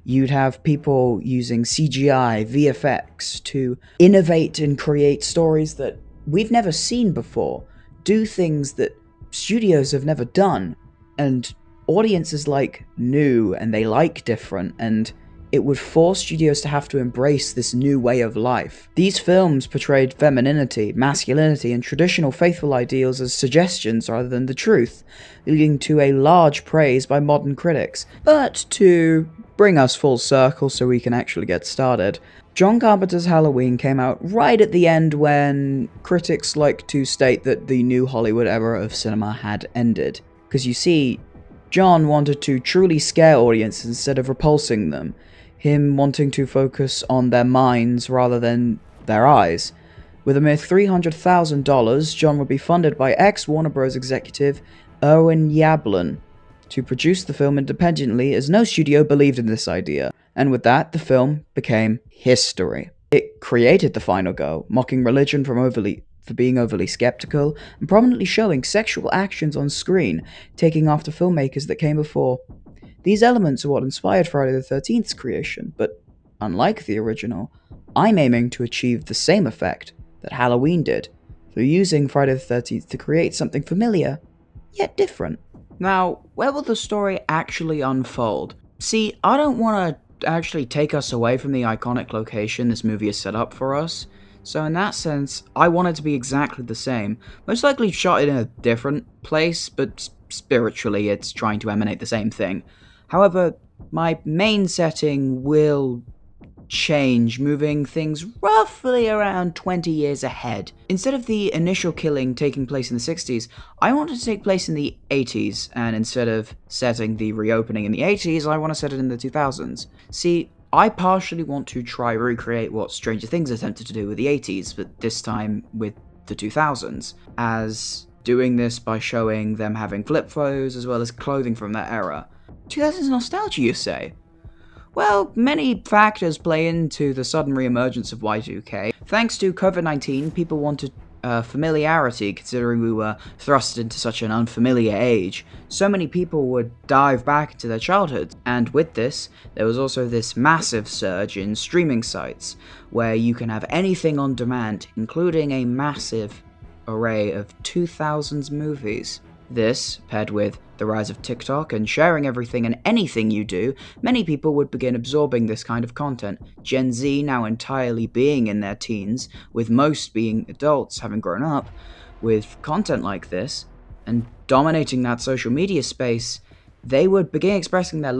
You'd have people using CGI, VFX to innovate and create stories that we've never seen before, do things that studios have never done, and audiences like new and they like different, and it would force studios to have to embrace this new way of life. These films portrayed femininity, masculinity, and traditional faithful ideals as suggestions rather than the truth, leading to a large praise by modern critics. But to bring us full circle so we can actually get started, John Carpenter's Halloween came out right at the end when critics like to state that the new Hollywood era of cinema had ended. Because you see, John wanted to truly scare audiences instead of repulsing them, him wanting to focus on their minds rather than their eyes. With a mere $300,000, John would be funded by ex-Warner Bros. Executive Irwin Yablon to produce the film independently, as no studio believed in this idea, and with that, the film became history. It created the final girl, mocking religion for being overly skeptical, and prominently showing sexual actions on screen, taking after filmmakers that came before. These elements are what inspired Friday the 13th's creation, but unlike the original, I'm aiming to achieve the same effect that Halloween did, through using Friday the 13th to create something familiar, yet different. Now, where will the story actually unfold? See, I don't want to actually take us away from the iconic location this movie has set up for us, so in that sense, I want it to be exactly the same. Most likely shot in a different place, but spiritually it's trying to emanate the same thing. However, my main setting will change, moving things roughly around 20 years ahead. Instead of the initial killing taking place in the 60s, I want it to take place in the 80s, and instead of setting the reopening in the 80s, I want to set it in the 2000s. See, I partially want to try recreate what Stranger Things attempted to do with the 80s, but this time with the 2000s, as doing this by showing them having flip phones as well as clothing from that era. 2000s nostalgia, you say? Well, many factors play into the sudden re-emergence of Y2K. Thanks to COVID-19, people wanted familiarity, considering we were thrust into such an unfamiliar age. So many people would dive back into their childhoods, and with this, there was also this massive surge in streaming sites, where you can have anything on demand, including a massive array of 2000s movies. This, paired with the rise of TikTok and sharing everything and anything you do, many people would begin absorbing this kind of content. Gen Z now entirely being in their teens, with most being adults having grown up, with content like this, and dominating that social media space, they would begin expressing their